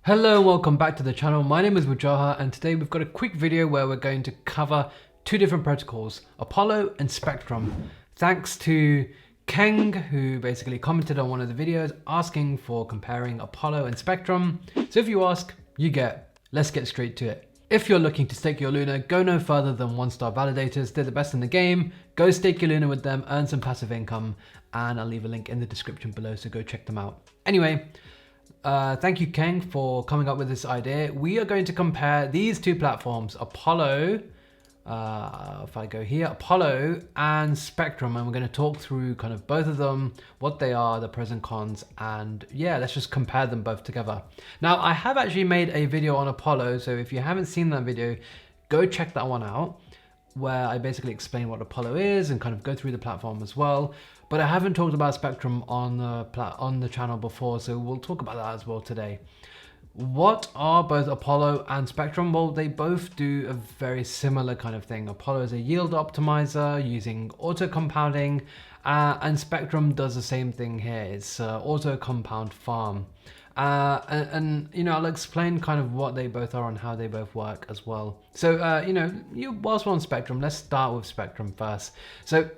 Hello, welcome back to the channel. My name is Mujaha, and today we've got a quick video where we're going to cover two different protocols, Apollo and Spectrum. Thanks to Keng, who basically commented on one of the videos asking for comparing Apollo and Spectrum. So if you ask, you get. Let's get straight to it. If you're looking to stake your Luna, go no further than 1-star validators. They're the best in the game. Go stake your Luna with them, earn some passive income, and I'll leave a link in the description below, so go check them out. Anyway, thank you, Keng, for coming up with this idea. We are going to compare these two platforms, Apollo, if I go here, Apollo and Spectrum, and we're going to talk through kind of both of them, what they are, the pros and cons, and yeah, let's just compare them both together. Now, I have actually made a video on Apollo, so if you haven't seen that video, go check that one out, where I basically explain what Apollo is and kind of go through the platform as well. But I haven't talked about Spectrum on the channel before, so we'll talk about that as well today. What are both Apollo and Spectrum? Well, they both do a very similar kind of thing. Apollo is a yield optimizer using auto compounding, and Spectrum does the same thing here. It's auto compound farm. And you know, I'll explain kind of what they both are and how they both work as well. So you know, whilst we're on Spectrum, let's start with Spectrum first. So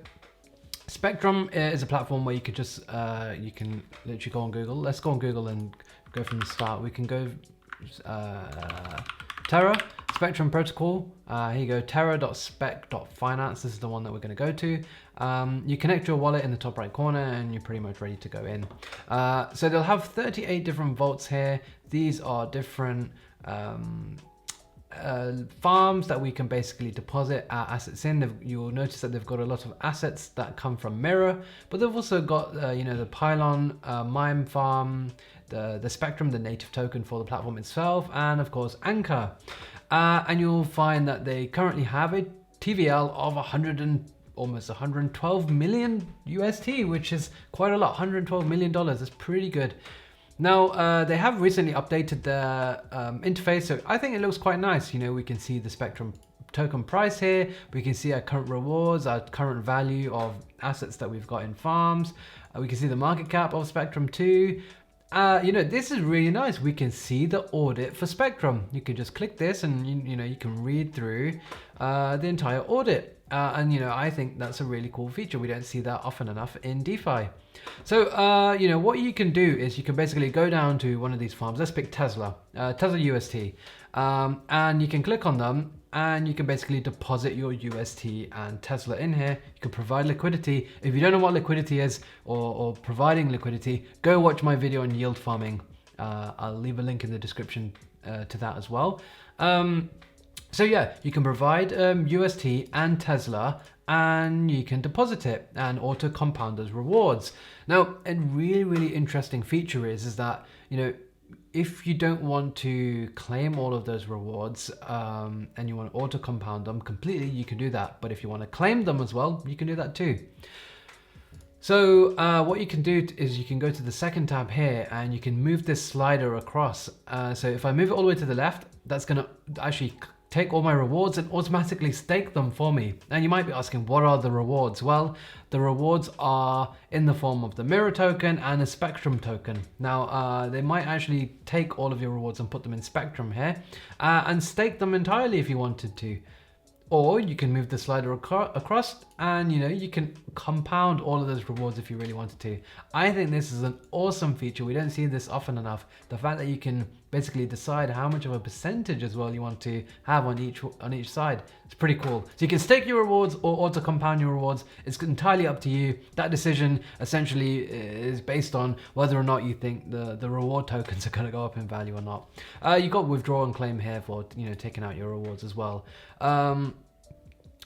Spectrum is a platform where you could just you can literally go on Google. Let's go on Google and go from the start. We can go Terra Spectrum protocol. Here you go, terra.spec.finance. This is the one that we're going to go to. You connect your wallet in the top right corner and you're pretty much ready to go in. So they'll have 38 different vaults here. These are different farms that we can basically deposit our assets in. You'll notice that they've got a lot of assets that come from Mirror, but they've also got you know, the Pylon mime farm, the Spectrum, the native token for the platform itself, and of course Anchor. And you'll find that they currently have a TVL of almost 112 million UST, which is quite a lot. $112 million, that's pretty good. Now, they have recently updated their interface, so I think it looks quite nice. You know, we can see the Spectrum token price here. We can see our current rewards, our current value of assets that we've got in farms. We can see the market cap of Spectrum too. You know, this is really nice. We can see the audit for Spectrum. You can just click this and, you know, you can read through the entire audit. And, you know, I think that's a really cool feature. We don't see that often enough in DeFi. So, you know, what you can do is you can basically go down to one of these farms. Let's pick Tesla, Tesla UST. And you can click on them and you can basically deposit your UST and Tesla in here. You can provide liquidity. If you don't know what liquidity is or providing liquidity, go watch my video on yield farming. I'll leave a link in the description to that as well. So yeah, you can provide UST and Tesla and you can deposit it and auto compound those rewards. Now, a really, really interesting feature is that, you know, if you don't want to claim all of those rewards and you want to auto compound them completely, you can do that. But if you want to claim them as well, you can do that too. So what you can do is you can go to the second tab here and you can move this slider across. So if I move it all the way to the left, that's going to actually take all my rewards and automatically stake them for me. And you might be asking, what are the rewards? Well, the rewards are in the form of the Mirror token and a Spectrum token. Now, they might actually take all of your rewards and put them in Spectrum here and stake them entirely if you wanted to. Or you can move the slider across and, you know, you can compound all of those rewards if you really wanted to. I think this is an awesome feature. We don't see this often enough. The fact that you can basically decide how much of a percentage as well you want to have on each side. It's pretty cool. So you can stake your rewards or auto compound your rewards. It's entirely up to you. That decision essentially is based on whether or not you think the reward tokens are going to go up in value or not. You've got withdraw and claim here for, you know, taking out your rewards as well.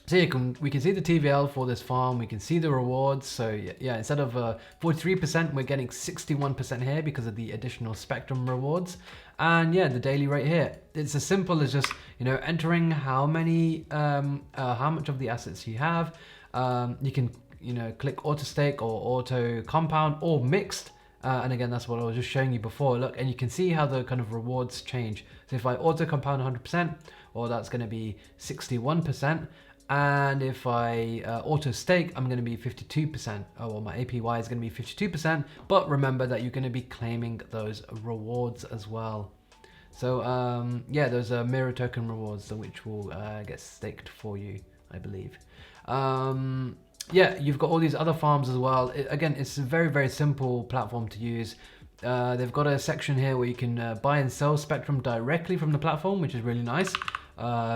So we can see the TVL for this farm, we can see the rewards. So yeah, instead of 43%, we're getting 61% here because of the additional Spectrum rewards. And yeah, the daily rate here, it's as simple as just, you know, entering how much of the assets you have. You can, you know, click auto stake or auto compound or mixed. And again, that's what I was just showing you before. Look, and you can see how the kind of rewards change. So if I auto compound 100%, or that's going to be 61%. And if I auto stake, I'm going to be 52%. Oh, well, my APY is going to be 52%. But remember that you're going to be claiming those rewards as well. So yeah, those are mirror token rewards which will get staked for you, I believe. Yeah, you've got all these other farms as well. Again, it's a very, very simple platform to use. They've got a section here where you can buy and sell Spectrum directly from the platform, which is really nice.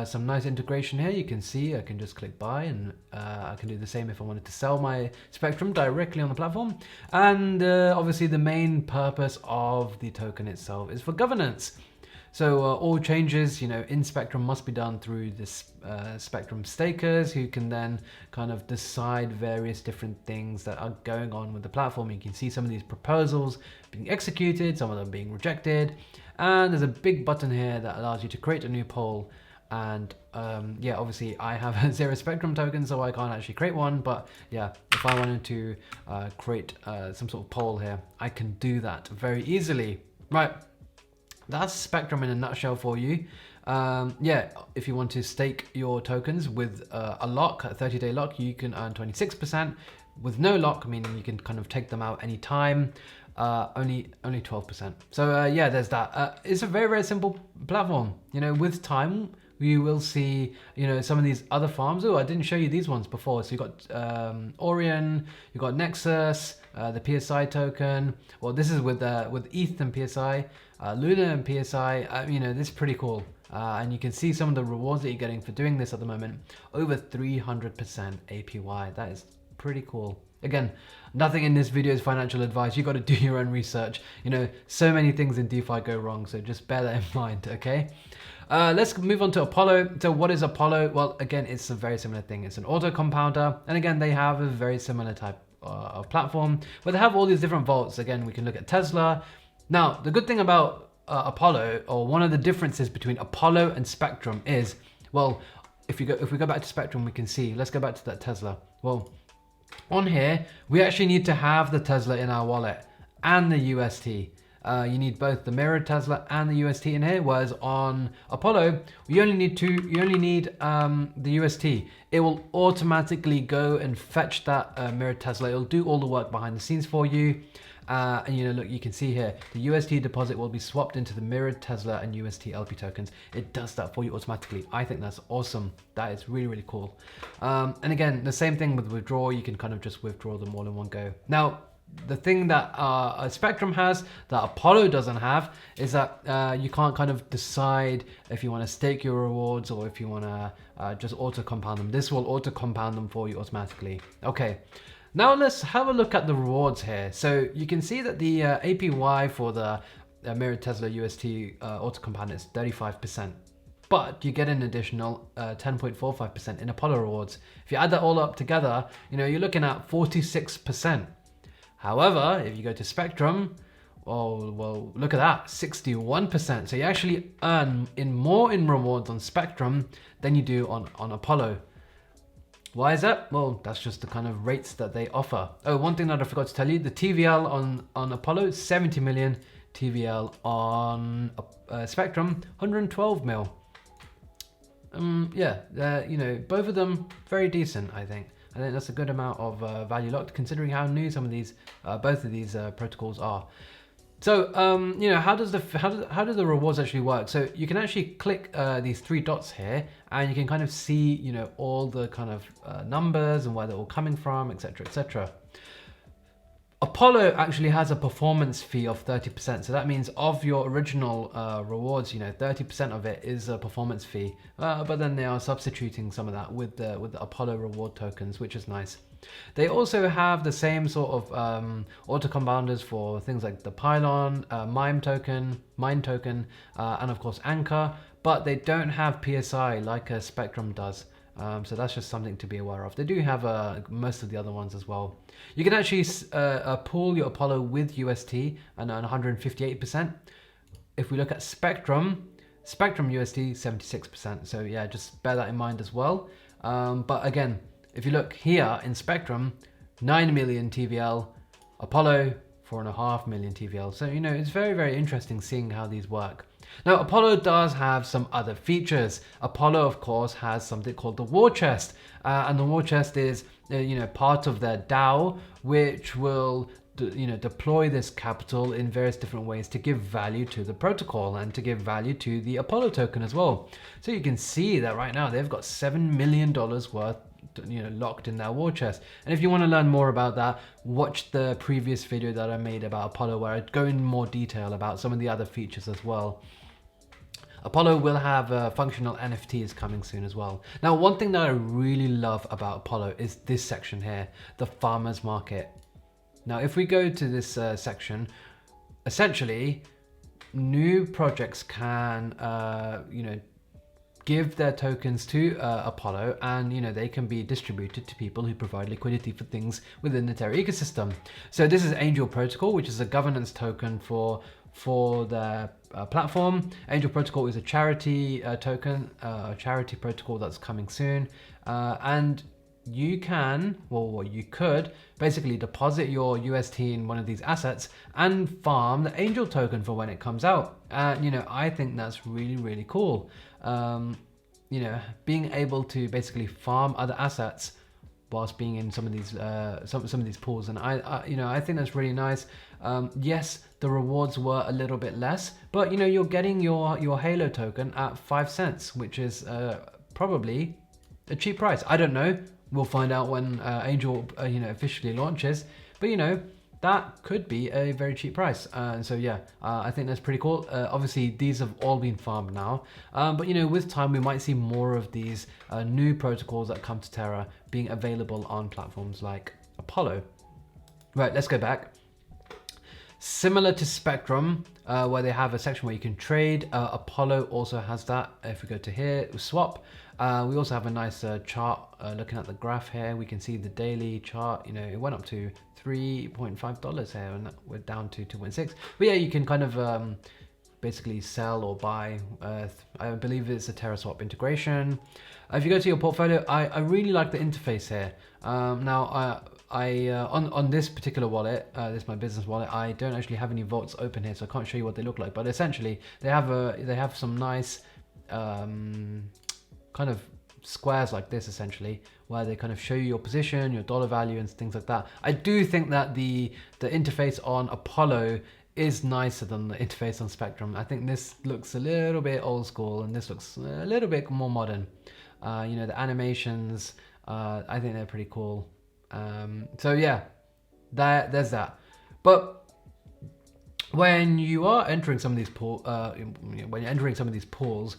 Some nice integration here. You can see I can just click buy, and I can do the same if I wanted to sell my Spectrum directly on the platform. And obviously the main purpose of the token itself is for governance. So all changes, in Spectrum must be done through this Spectrum stakers, who can then kind of decide various different things that are going on with the platform. You can see some of these proposals being executed, some of them being rejected. And there's a big button here that allows you to create a new poll. And yeah, obviously I have 0 Spectrum tokens, so I can't actually create one. But yeah, if I wanted to create some sort of poll here, I can do that very easily. Right. That's Spectrum in a nutshell for you. Yeah, if you want to stake your tokens with a lock, a 30-day lock, you can earn 26%. With no lock, meaning you can kind of take them out anytime, only 12%. So yeah, there's that. It's a very, very simple platform. With time, we will see, some of these other farms. Oh, I didn't show you these ones before. So you got Orion, you got Nexus, the PSI token. Well, this is with ETH and PSI, Luna and PSI. This is pretty cool. And you can see some of the rewards that you're getting for doing this at the moment. Over 300% APY. That is pretty cool. Again, nothing in this video is financial advice. You got to do your own research. So many things in DeFi go wrong. So just bear that in mind, okay? Let's move on to Apollo. So what is Apollo? Well, again, it's a very similar thing. It's an auto compounder. And again, they have a very similar type of platform where they have all these different vaults. Again, we can look at Tesla. Now, the good thing about Apollo, or one of the differences between Apollo and Spectrum is, well, if we go back to Spectrum, we can see, let's go back to that Tesla. Well, on here, we actually need to have the Tesla in our wallet and the UST. You need both the mirrored Tesla and the UST in here, whereas on Apollo, you only need the UST. It will automatically go and fetch that mirrored Tesla. It'll do all the work behind the scenes for you. And look, you can see here, the UST deposit will be swapped into the mirrored Tesla and UST LP tokens. It does that for you automatically. I think that's awesome. That is really, really cool. And again, the same thing with withdrawal. You can kind of just withdraw them all in one go. Now, the thing that Spectrum has that Apollo doesn't have is that you can't kind of decide if you want to stake your rewards or if you want to just auto compound them. This will auto compound them for you automatically. Okay. Now let's have a look at the rewards here. So you can see that the APY for the mirrored Tesla UST auto compound is 35%. But you get an additional 10.45% in Apollo rewards. If you add that all up together, you're looking at 46%. However, if you go to Spectrum, well, look at that, 61%. So you actually earn more in rewards on Spectrum than you do on Apollo. Why is that? Well, that's just the kind of rates that they offer. Oh, one thing that I forgot to tell you, the TVL on Apollo is 70 million, TVL on Spectrum, 112 mil. Yeah, both of them very decent, I think. I think that's a good amount of value locked, considering how new some of these, both of these protocols are. So, how do the rewards actually work? So you can actually click these 3 dots here, and you can kind of see, all the kind of numbers and where they're all coming from, etc., etc. Apollo actually has a performance fee of 30%. So that means of your original rewards, 30% of it is a performance fee. But then they are substituting some of that with the Apollo reward tokens, which is nice. They also have the same sort of auto compounders for things like the Pylon, Mime token, and of course Anchor, but they don't have PSI like a Spectrum does. So that's just something to be aware of. They do have most of the other ones as well. You can actually pool your Apollo with UST and earn 158%. If we look at Spectrum UST 76%. So yeah, just bear that in mind as well. But again, if you look here in Spectrum, 9 million TVL, Apollo 4.5 million TVL. So, it's very, very interesting seeing how these work. Now, Apollo does have some other features. Apollo, of course, has something called the war chest. And the war chest is, part of their DAO, which will deploy this capital in various different ways to give value to the protocol and to give value to the Apollo token as well. So you can see that right now they've got $7 million worth locked in their war chest. And if you want to learn more about that, watch the previous video that I made about Apollo, where I go in more detail about some of the other features as well. Apollo will have functional NFTs coming soon as well. Now, one thing that I really love about Apollo is this section here, the farmers market. Now, if we go to this section, essentially new projects can give their tokens to Apollo, and they can be distributed to people who provide liquidity for things within the Terra ecosystem. So this is Angel Protocol, which is a governance token for their platform. Angel Protocol is a charity token, a charity protocol that's coming soon, and you can, well, you could basically deposit your UST in one of these assets and farm the Angel token for when it comes out. I think that's really, really cool. Being able to basically farm other assets whilst being in some of these some of these pools, and I think that's really nice. Yes, the rewards were a little bit less, but you're getting your Halo token at 5 cents, which is probably a cheap price. I don't know. We'll find out when Angel officially launches, but that could be a very cheap price. And so yeah, I think that's pretty cool. Obviously these have all been farmed now, but with time we might see more of these new protocols that come to Terra being available on platforms like Apollo. Right, let's go back. Similar to Spectrum, where they have a section where you can trade, Apollo also has that. If we go to here, swap, we also have a nice chart. Looking at the graph here, we can see the daily chart. It went up to $3.5 here, and we're down to 2.6. But yeah, you can kind of basically sell or buy. I believe it's a TerraSwap integration. If you go to your portfolio, I really like the interface here. Now, on this particular wallet, this is my business wallet, I don't actually have any vaults open here, so I can't show you what they look like. But essentially, they have some nice kind of squares like this, essentially, where they kind of show you your position, your dollar value, and things like that. I do think that the interface on Apollo is nicer than the interface on Spectrum. I think this looks a little bit old school, and this looks a little bit more modern. The animations, I think they're pretty cool. So yeah, there's that. But when you are entering some of these pools,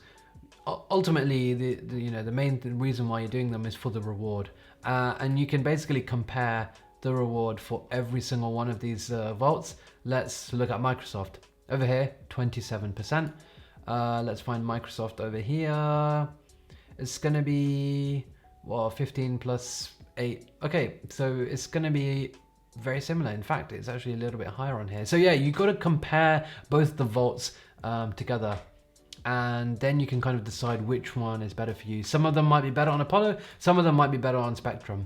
ultimately the main reason why you're doing them is for the reward, and you can basically compare the reward for every single one of these vaults. Let's look at Microsoft over here, 27%. Let's find Microsoft over here. It's gonna be 15 plus 8. Okay, so it's gonna be very similar. In fact, it's actually a little bit higher on here. So yeah, you got to compare both the vaults together, and then you can kind of decide which one is better for you. Some of them might be better on Apollo, some of them might be better on Spectrum.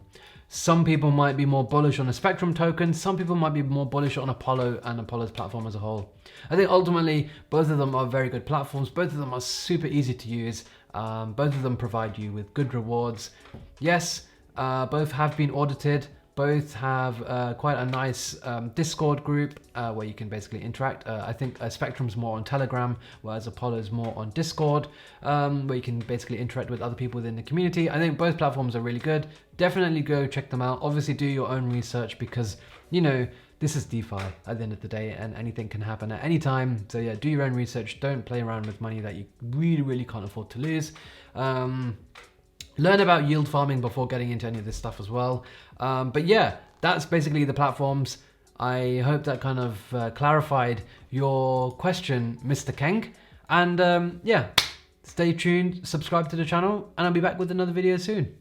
Some people might be more bullish on a Spectrum token, some people might be more bullish on Apollo and Apollo's platform as a whole. I think ultimately both of them are very good platforms, both of them are super easy to use, both of them provide you with good rewards. Yes, both have been audited. Both have quite a nice Discord group where you can basically interact. I think Spectrum's more on Telegram, whereas Apollo's more on Discord, where you can basically interact with other people within the community. I think both platforms are really good. Definitely go check them out. Obviously do your own research, because, this is DeFi at the end of the day, and anything can happen at any time. So yeah, do your own research. Don't play around with money that you really, really can't afford to lose. Learn about yield farming before getting into any of this stuff as well. But yeah, that's basically the platforms. I hope that kind of clarified your question, Mr. Keng. And yeah, stay tuned, subscribe to the channel, and I'll be back with another video soon.